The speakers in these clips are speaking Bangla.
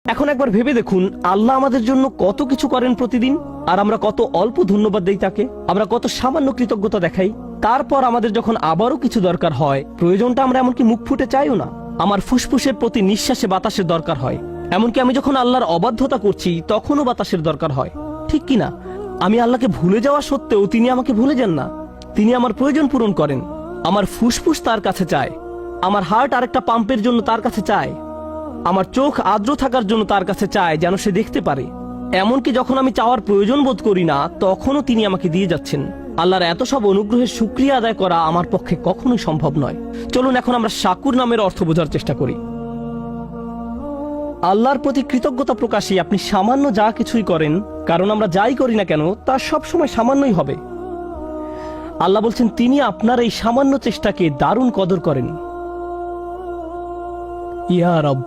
এখন একবার ভেবে দেখুন, আল্লাহ আমাদের জন্য কত কিছু করেন প্রতিদিন, আর আমরা কত অল্প ধন্যবাদ দেই তাকে। আমরা কত সামান্য কৃতজ্ঞতা দেখাই। তারপর আমাদের যখন আবারও কিছু দরকার হয়, প্রয়োজনটা আমরা এমনকি মুখ ফুটে চাইও না। আমার ফুসফুসের প্রতি নিঃশ্বাসে বাতাসের দরকার হয়, এমনকি আমি যখন আল্লাহর অবাধ্যতা করছি তখনও বাতাসের দরকার হয়, ঠিক কিনা? আমি আল্লাহকে ভুলে যাওয়া সত্ত্বেও তিনি আমাকে ভুলে যান না। তিনি আমার প্রয়োজন পূরণ করেন। আমার ফুসফুস তার কাছে চায়, আমার হার্ট আরেকটা পাম্পের জন্য তার কাছে চায়, আমার চোখ আর্দ্র থাকার জন্য তার কাছে চায়, যেন সে দেখতে পারে। এমনকি যখন আমি চাওয়ার প্রয়োজন বোধ করি না, তখনও তিনি আমাকে দিয়ে যাচ্ছেন। আল্লাহর এত সব অনুগ্রহের শুকরিয়া আদায় করা আমার পক্ষে কখনোই সম্ভব নয়। চলুন এখন আমরা শাকুর নামের অর্থ বোঝার চেষ্টা করি। আল্লাহর প্রতি কৃতজ্ঞতা প্রকাশে আপনি সামান্য যা কিছুই করেন, কারণ আমরা যাই করি না কেন তা সব সময় সামান্যই হবে। আল্লাহ বলছেন তিনি আপনার এই সামান্য চেষ্টাকে দারুণ কদর করেন। ইয়া রব,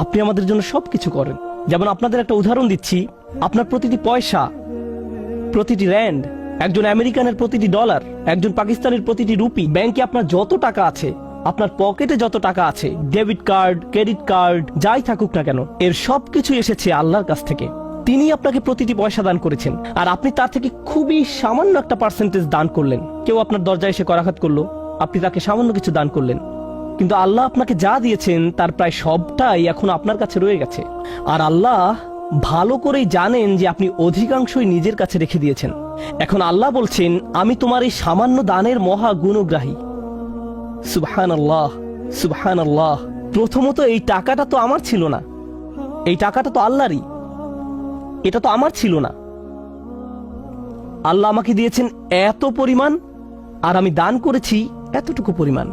আপনি আমাদের জন্য সবকিছু করেন। যেমন আপনাদের একটা উদাহরণ দিচ্ছি, আপনার প্রতিটি পয়সা, প্রতিটি র্যান্ড, একজন আমেরিকানের প্রতিটি ডলার, একজন পাকিস্তানের প্রতিটি রুপি, ব্যাংকে আপনার যত টাকা আছে, আপনার পকেটে যত টাকা আছে, ডেবিট কার্ড, ক্রেডিট কার্ড, যাই থাকুক না কেন, এর সবকিছু এসেছে আল্লাহর কাছ থেকে। তিনি আপনাকে প্রতিটি পয়সা দান করেছেন, আর আপনি তার থেকে খুবই সামান্য একটা পার্সেন্টেজ দান করলেন। কেউ আপনার দরজায় এসে করাঘাত করলো, আপনি তাকে সামান্য কিছু দান করলেন, কিন্তু আল্লাহ আপনাকে যা দিয়েছেন তার প্রায় সবটাই এখন আপনার কাছে রয়ে গেছে। আর আল্লাহ ভালো করেই জানেন যে আপনি অধিকাংশই নিজের কাছে রেখে দিয়েছেন। এখন আল্লাহ বলছেন আমি তোমার এই সামান্য দানের মহা গুণগ্রাহী। সুবহানাল্লাহ, সুবহানাল্লাহ। প্রথমত এই টাকাটা তো আমার ছিল না, এই টাকাটা তো আল্লাহরই, এটা তো আমার ছিল না। আল্লাহ আমাকে দিয়েছেন এত পরিমাণ, আর আমি দান করেছি এতটুকু পরিমাণ।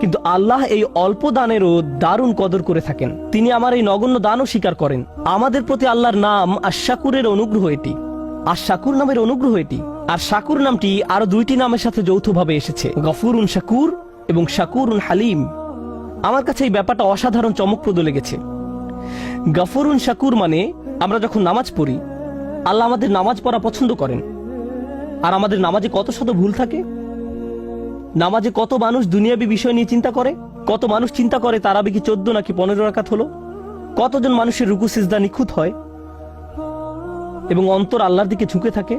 কিন্তু আল্লাহ এই অল্প দানেরও দারুণ কদর করে থাকেন। তিনি আমার এই নগণ্য দানও স্বীকার করেন। আমাদের প্রতি আল্লাহর নাম আশ-শাকুরের অনুগ্রহ এটি, আশ-শাকুর নামের অনুগ্রহ এটি। আর শাকুর নামটি আরো দুইটি নামের সাথে যৌথভাবে এসেছে, গফুরুন শাকুর এবং শাকুরুন হালিম। আমার কাছে এই ব্যাপারটা অসাধারণ চমকপ্রদ লেগেছে। গফুরুন শাকুর মানে আমরা যখন নামাজ পড়ি, আল্লাহ আমাদের নামাজ পড়া পছন্দ করেন। আর আমাদের নামাজে কত শত ভুল থাকে। নামাজে কত মানুষ দুনিয়াবী বিষয় নিয়ে চিন্তা করে, কত মানুষ চিন্তা করে তারাবি কি 14 নাকি 15 রাকাত হলো, কতজন মানুষের রুকু সিজদা নিখুঁত হয় এবং অন্তর আল্লাহর দিকে ঝুঁকে থাকে,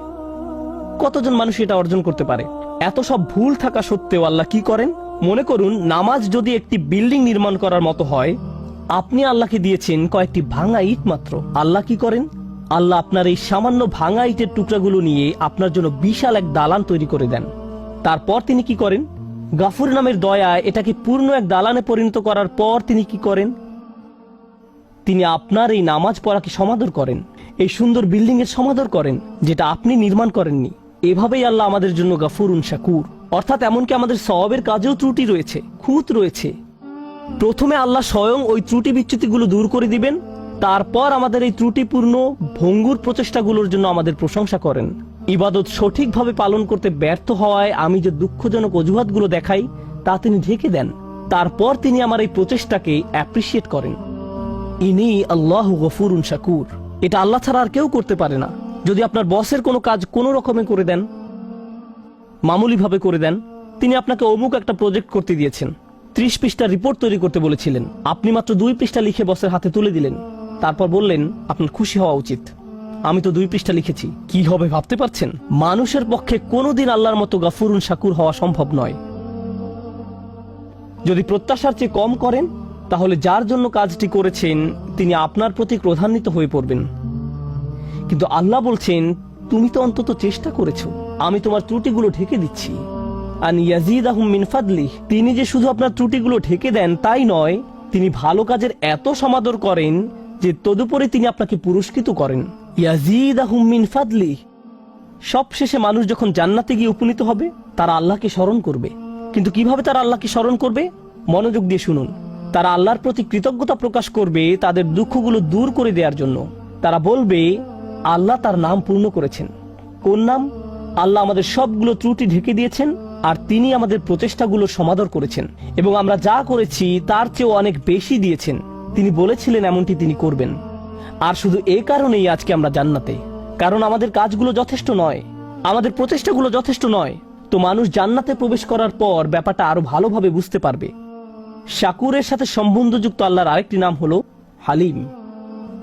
কতজন মানুষ এটা অর্জন করতে পারে। এত সব ভুল থাকা সত্ত্বেও আল্লাহ কি করেন? মনে করুন নামাজ যদি একটি বিল্ডিং নির্মাণ করার মতো হয়, আপনি আল্লাহকে দিয়েছেন কয়েকটি ভাঙা ইট মাত্র। আল্লাহ কি করেন? আল্লাহ আপনার এই সামান্য ভাঙা ইটের টুকরাগুলো নিয়ে আপনার জন্য বিশাল এক দালান তৈরি করে দেন। তারপর তিনি কি করেন? গাফুর নামের দয়ায় এটাকে পূর্ণ এক দালানে পরিণত করার পর তিনি কি করেন? তিনি আপনার এই নামাজ পড়াকে সমাদর করেন, এই সুন্দর বিল্ডিং এর সমাদর করেন যেটা আপনি নির্মাণ করেননি। এভাবেই আল্লাহ আমাদের জন্য গাফুরুন শাকুর। অর্থাৎ এমনকি আমাদের সওয়াবের কাজেও ত্রুটি রয়েছে, খুঁত রয়েছে। প্রথমে আল্লাহ স্বয়ং ওই ত্রুটি বিচ্যুতিগুলো দূর করে দিবেন, তারপর আমাদের এই ত্রুটিপূর্ণ ভঙ্গুর প্রচেষ্টাগুলোর জন্য আমাদের প্রশংসা করেন। ইবাদত সঠিকভাবে পালন করতে ব্যর্থ হওয়ায় আমি যে দুঃখজনক অজুহাতগুলো দেখাই তা তিনি ঢেকে দেন। তারপর তিনি আমার এই প্রচেষ্টাকে অ্যাপ্রিসিয়েট করেন। ইনি আল্লাহু গফুরুন শাকুর। এটা আল্লাহ ছাড়া আর কেউ করতে পারে না। যদি আপনার বসের কোনো কাজ কোনো রকমে করে দেন, মামুলি ভাবে করে দেন, তিনি আপনাকে অমুক একটা প্রজেক্ট করতে দিয়েছেন, 30 পৃষ্ঠার রিপোর্ট তৈরি করতে বলেছিলেন, আপনি মাত্র 2 পৃষ্ঠা লিখে বসের হাতে তুলে দিলেন, তারপর বললেন আপনার খুশি হওয়া উচিত, আমি তো 2 পৃষ্ঠা লিখেছি। কি হবে ভাবতে পারছেন? মানুষের পক্ষে কোনোদিন আল্লাহর মতো গাফুরুন শাকুর হওয়া সম্ভব নয়। যদি প্রত্যাশার চেয়ে কম করেন, তাহলে যার জন্য কাজটি করেছেন তিনি আপনার প্রতি ক্রোধান্বিত হয়ে পড়বেন। কিন্তু আল্লাহ বলছেন তুমি তো অন্তত চেষ্টা করেছো, আমি তোমার ত্রুটিগুলো ঢেকে দিচ্ছি। আন ইয়াজিদাহুম মিন ফাদলিহি, তিনি যে শুধু আপনার ত্রুটিগুলো ঢেকে দেন তাই নয়, তিনি ভালো কাজের এত সমাদর করেন যে তদুপরি তিনি আপনাকে পুরস্কৃত করেন। ইয়াজিদাহুম মিন ফাদলিহি। সবশেষে মানুষ যখন জান্নাতে গিয়ে উপনীত হবে, তারা আল্লাহকে স্মরণ করবে। কিন্তু কিভাবে তারা আল্লাহকে স্মরণ করবে? মনোযোগ দিয়ে শুনুন। তারা আল্লাহর প্রতি কৃতজ্ঞতা প্রকাশ করবে তাদের দুঃখগুলো দূর করে দেওয়ার জন্য। তারা বলবে আল্লাহ তার নাম পূর্ণ করেছেন। কোন নাম? আল্লাহ আমাদের সবগুলো ত্রুটি ঢেকে দিয়েছেন, আর তিনি আমাদের প্রচেষ্টাগুলো সমাদর করেছেন, এবং আমরা যা করেছি তার চেয়েও অনেক বেশি দিয়েছেন। তিনি বলেছিলেন এমনটি তিনি করবেন। আর শুধু এই কারণেই আজকে আমরা জান্নাতে, কারণ আমাদের কাজগুলো যথেষ্ট নয়, আমাদের প্রচেষ্টাগুলো যথেষ্ট নয়। তো মানুষ জান্নাতে প্রবেশ করার পর ব্যাপারটা আরো ভালোভাবে বুঝতে পারবে। শাকুরের সাথে সম্বন্ধযুক্ত আল্লাহর আরেকটি নাম হলো হালিম।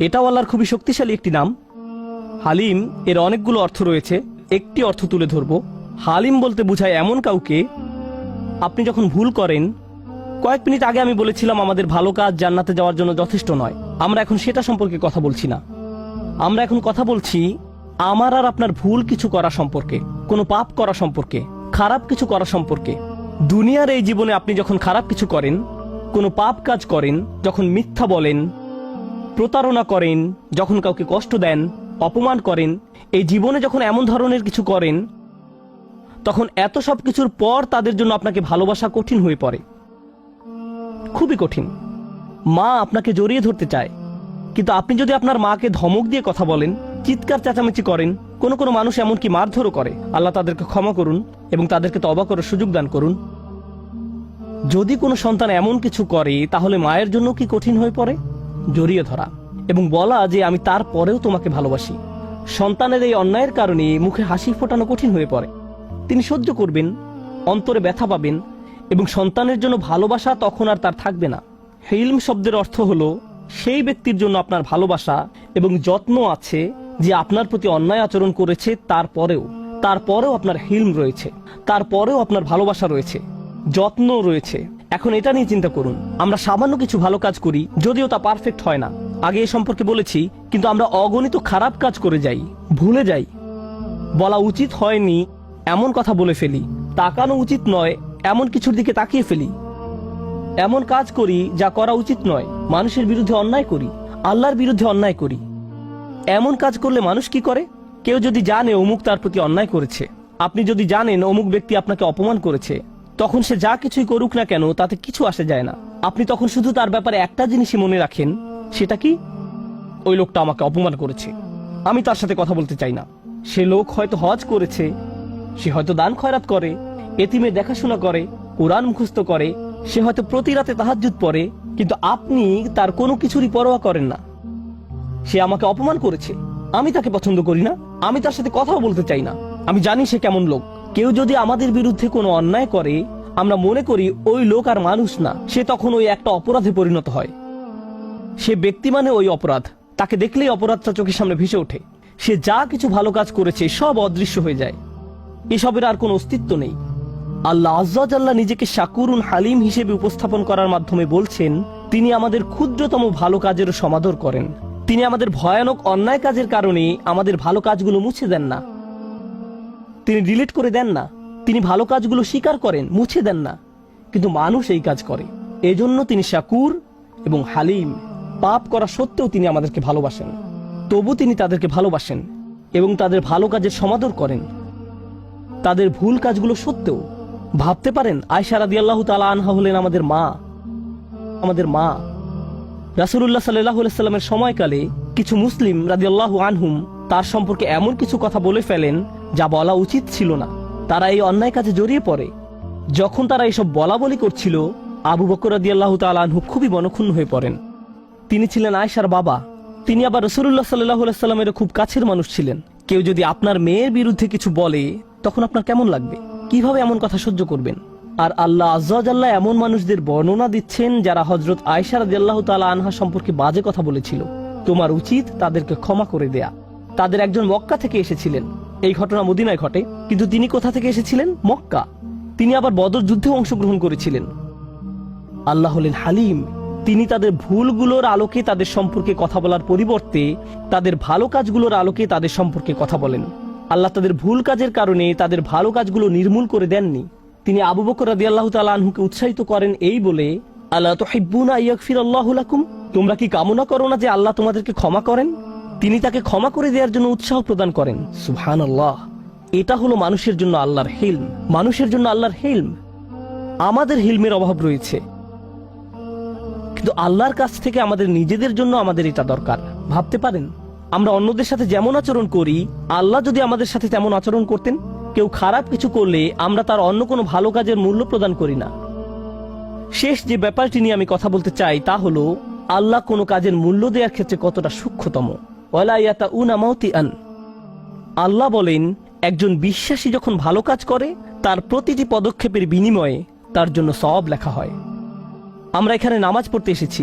এটাও আল্লাহর খুবই শক্তিশালী একটি নাম। হালিম এর অনেকগুলো অর্থ রয়েছে, একটি অর্থ তুলে ধরব। হালিম বলতে বোঝায় এমন কাউকে, আপনি যখন ভুল করেন, কয়েক মিনিট আগে আমি বলেছিলাম আমাদের ভালো কাজ জান্নাতে যাওয়ার জন্য যথেষ্ট নয়। আমরা এখন সেটা সম্পর্কে কথা বলছি না। আমরা এখন কথা বলছি আমার আর আপনার ভুল কিছু করা সম্পর্কে, কোনো পাপ করা সম্পর্কে, খারাপ কিছু করা সম্পর্কে। দুনিয়ার এই জীবনে আপনি যখন খারাপ কিছু করেন, কোনো পাপ কাজ করেন, যখন মিথ্যা বলেন, প্রতারণা করেন, যখন কাউকে কষ্ট দেন, অপমান করেন, এই জীবনে যখন এমন ধরনের কিছু করেন, তখন এত সব কিছুর পর তাদের জন্য আপনাকে ভালোবাসা কঠিন হয়ে পড়ে, খুবই কঠিন। মা আপনাকে জড়িয়ে ধরতে চায়, কিন্তু আপনি যদি আপনার মাকে ধমক দিয়ে কথা বলেন, চিৎকার চেঁচামেচি করেন, কোনো কোনো মানুষ এমনকি মারধরও করে, আল্লাহ তাদেরকে ক্ষমা করুন এবং তাদেরকে তওবা করার সুযোগ দান করুন। যদি কোনো সন্তান এমন কিছু করে, তাহলে মায়ের জন্য কি কঠিন হয়ে পড়ে? জড়িয়ে ধরা এবং বলা যে আমি তার পরেও তোমাকে ভালোবাসি। সন্তানের এই অন্যায়ের কারণে মুখে হাসি ফোটানো কঠিন হয়ে পড়ে। তিনি সহ্য করবেন, অন্তরে ব্যথা পাবেন এবং সন্তানের জন্য ভালোবাসা তখন আর তার থাকবে না। হিলম শব্দের অর্থ হলো সেই ব্যক্তির জন্য আপনার ভালোবাসা এবং যত্ন আছে যে আপনার প্রতি অন্যায় আচরণ করেছে, তারপরেও আপনার হিলম রয়েছে, তারপরেও আপনার ভালোবাসা রয়েছে, যত্ন রয়েছে। এখন এটা নিয়ে চিন্তা করুন, আমরা সামান্য কিছু ভালো কাজ করি, যদিও তা পারফেক্ট হয় না, আগে এ সম্পর্কে বলেছি, কিন্তু আমরা অগণিত খারাপ কাজ করে যাই, ভুলে যাই, বলা উচিত হয়নি এমন কথা বলে ফেলি, তাকানো উচিত নয় এমন কিছুর দিকে তাকিয়ে ফেলি, এমন কাজ করি যা করা উচিত নয়, মানুষের বিরুদ্ধে অন্যায় করি, আল্লাহর বিরুদ্ধে অন্যায় করি। এমন কাজ করলে মানুষ কি করে? কেউ যদি জানে অমুক তার প্রতি অন্যায় করেছে, আপনি যদি জানেন অমুক ব্যক্তি আপনাকে অপমান করেছে, তখন সে যা কিছুই করুক না কেন তাতে কিছু আসে যায় না। আপনি তখন শুধু তার ব্যাপারে একটা জিনিসই মনে রাখেন, সেটা কি? ওই লোকটা আমাকে অপমান করেছে, আমি তার সাথে কথা বলতে চাই না। সে লোক হয়তো হজ করেছে, সে হয়তো দান খয়রাত করে, এতিমের দেখাশোনা করে, কোরআন মুখস্থ করে, সে হয়তো প্রতি রাতে তাহাজ্জুদ পড়ে, কিন্তু আপনি তার কোনো কিছুরই পরোয়া করেন না। সে আমাকে অপমান করেছে, আমি তাকে পছন্দ করি না, আমি তার সাথে কথাও বলতে চাই না, আমি জানি সে কেমন লোক। কেউ যদি আমাদের বিরুদ্ধে কোনো অন্যায় করে, আমরা মনে করি ওই লোক আর মানুষ না, সে তখন ওই একটা অপরাধে পরিণত হয়। সে ব্যক্তি মানে ওই অপরাধ, তাকে দেখলেই অপরাধটা চোখের সামনে ভেসে ওঠে। সে যা কিছু ভালো কাজ করেছে সব অদৃশ্য হয়ে যায়, এসবের আর কোনো অস্তিত্ব নেই। আল্লাহ আজ্জা জাল্লা নিজেকে শাকুরুন হালিম হিসেবে উপস্থাপন করার মাধ্যমে বলছেন, তিনি আমাদের ক্ষুদ্রতম ভালো কাজেরও সমাদর করেন। তিনি আমাদের ভয়ানক অন্যায় কাজের কারণে আমাদের ভালো কাজগুলো মুছে দেন না, তিনি ডিলিট করে দেন না। তিনি ভালো কাজগুলো স্বীকার করেন, মুছে দেন না, কিন্তু মানুষ এই কাজ করে। এজন্য তিনি শাকুর এবং হালিম। পাপ করা সত্ত্বেও তিনি আমাদেরকে ভালোবাসেন, তবু তিনি তাদেরকে ভালোবাসেন এবং তাদের ভালো কাজের সমাদর করেন, তাদের ভুল কাজগুলো সত্ত্বেও। ভাবতে পারেন, আয়েশা রাদিয়াল্লাহু তাআলা আনহা হলেন আমাদের মা। রাসূলুল্লাহ সাল্লাল্লাহু আলাইহি সাল্লামের সময়কালে কিছু মুসলিম রাদিয়াল্লাহু আনহুম তার সম্পর্কে এমন কিছু কথা বলে ফেলেন যা বলা উচিত ছিল না। তারা এই অন্যায় কাজে জড়িয়ে পড়ে। যখন তারা এসব বলা বলি করছিল, আবু বকর রাদিয়াল্লাহু তাআলা আনহু খুবই মনক্ষুণ্ণ হয়ে পড়েন। তিনি ছিলেন আয়েশার বাবা, তিনি আবার রাসূলুল্লাহ সাল্লাল্লাহু আলাইহি সাল্লামের খুব কাছের মানুষ ছিলেন। কেউ যদি আপনার মেয়ের বিরুদ্ধে কিছু বলে, তখন আপনার কেমন লাগবে? কিভাবে এমন কথা সহ্য করবেন? আর আল্লাহ আজ্জা ওয়া জাল্লা এমন মানুষদের বর্ণনা দিচ্ছেন যারা হযরত আয়েশা রাদিয়াল্লাহু তাআলা আনহা সম্পর্কে বাজে কথা বলেছিল। তোমার উচিত তাদেরকে ক্ষমা করে দেয়া। তাদের একজন মক্কা থেকে এসেছিলেন, এই ঘটনা মদিনায় ঘটে, কিন্তু তিনি কোথা থেকে এসেছিলেন? মক্কা। তিনি আবার বদর যুদ্ধে অংশগ্রহণ করেছিলেন। আল্লাহ হলেন হালিম। তিনি তাদের ভুলগুলোর আলোকে তাদের সম্পর্কে কথা বলার পরিবর্তে তাদের ভালো কাজগুলোর আলোকে তাদের সম্পর্কে কথা বলেন। আল্লাহ তাদের ভুল কাজের কারণে তাদের ভালো কাজগুলো নির্মূল করে দেননি। তিনি আবু বকর রাদিয়াল্লাহু তাআলা আনহুকে উৎসাহিত করেন এই বলে, আলা তুহিব্বুনা ইয়াগফিরাল্লাহু লাকুম, তোমরা কি কামনা করো না যে আল্লাহ তোমাদেরকে ক্ষমা করেন? তিনি তাকে ক্ষমা করে দেওয়ার জন্য উৎসাহ প্রদান করেন। সুবহানাল্লাহ। এটা হলো মানুষের জন্য আল্লাহর হিলম, মানুষের জন্য আল্লাহর হিলম। আমাদের হিলমের অভাব রয়েছে, কিন্তু আল্লাহর কাছ থেকে আমাদের নিজেদের জন্য আমাদের এটা দরকার। ভাবতে পারেন, আমরা অন্যদের সাথে যেমন আচরণ করি, আল্লাহ যদি আমাদের সাথে তেমন আচরণ করতেন। কেউ খারাপ কিছু করলে আমরা তার অন্য কোনো ভালো কাজের মূল্য প্রদান করি না। শেষ যে ব্যাপারটি নিয়ে আমি কথা বলতে চাই তা হলো, আল্লাহ কোনো কাজের মূল্য দেওয়ার ক্ষেত্রে কতটা সূক্ষ্মতম। ওয়ালা ইয়াতাউনা মাউতিআন। আল্লাহ বলেন, একজন বিশ্বাসী যখন ভালো কাজ করে, তার প্রতিটি পদক্ষেপের বিনিময়ে তার জন্য সওয়াব লেখা হয়। আমরা এখানে নামাজ পড়তে এসেছি,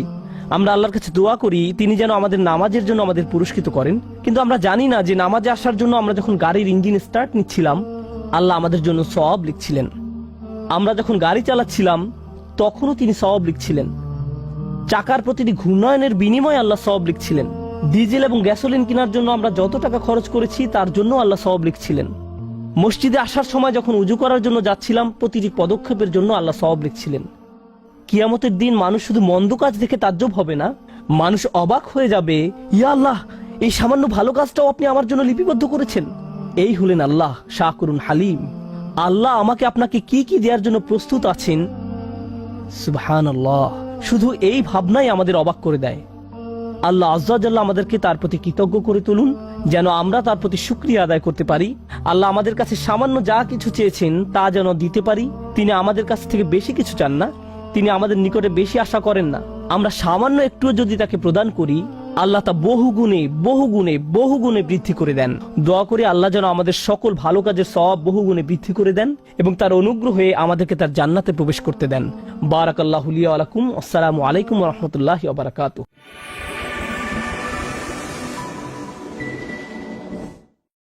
আমরা আল্লাহর কাছে দোয়া করি তিনি যেন আমাদের নামাজের জন্য আমাদের পুরস্কৃত করেন, কিন্তু আমরা জানি না যে নামাজে আসার জন্য আমরা যখন গাড়ির ইঞ্জিন স্টার্ট নিচ্ছিলাম আল্লাহ আমাদের জন্য সওয়াব লিখছিলেন। আমরা যখন গাড়ি চালাচ্ছিলাম তখনও তিনি সওয়াব লিখছিলেন। চাকার প্রতিটি ঘূর্ণয়নের বিনিময়ে আল্লাহ সওয়াব লিখছিলেন। ডিজেল এবং গ্যাসোলিন কেনার জন্য আমরা যত টাকা খরচ করেছি তার জন্য আল্লাহ সওয়াব লিখছিলেন। মসজিদে আসার সময় যখন উজু করার জন্য যাচ্ছিলাম প্রতিটি পদক্ষেপের জন্য আল্লাহ সওয়াব লিখছিলেন। কিয়ামতের দিন মানুষ শুধু মন্দ কাজ দেখে তাজ্জব হবে না, মানুষ অবাক হয়ে যাবে, ইয়া আল্লাহ, এই সামান্য ভালো কাজটাও আপনি আমার জন্য লিপিবদ্ধ করেছেন। এই হলেন আল্লাহ শাকুরুন হালিম। আল্লাহ আমাকে আপনাকে কি কি দেওয়ার জন্য প্রস্তুত আছেন, সুবহানাল্লাহ। শুধু এই ভাবনাই আমাদের অবাক করে দেয়। আল্লাহ আজ্জা ওয়া জাল্লা আমাদেরকে তার প্রতি কৃতজ্ঞ করে তুলুন, যেন আমরা তার প্রতি শুকরিয়া আদায় করতে পারি। আল্লাহ আমাদের কাছে সামান্য যা কিছু চেয়েছেন তা যেন দিতে পারি। তিনি আমাদের কাছ থেকে বেশি কিছু চান না, তিনি আমাদের নিকটে বেশি আশা করেন না। আমরা সামান্য একটু যদি তাকে প্রদান করি আল্লাহ তা বহু গুণে বহু গুণে বহু গুণে বৃদ্ধি করে দেন। দোয়া করি আল্লাহ যেন আমাদের সকল ভালো কাজের সওয়াব বহু গুণে বৃদ্ধি করে দেন এবং তার অনুগ্রহে আমাদেরকে তার জান্নাতে প্রবেশ করতে দেন। বারাকাল্লাহু লি ওয়া লাকুম। আসসালামু আলাইকুম ওয়া রাহমাতুল্লাহি ওয়া বারাকাতুহু।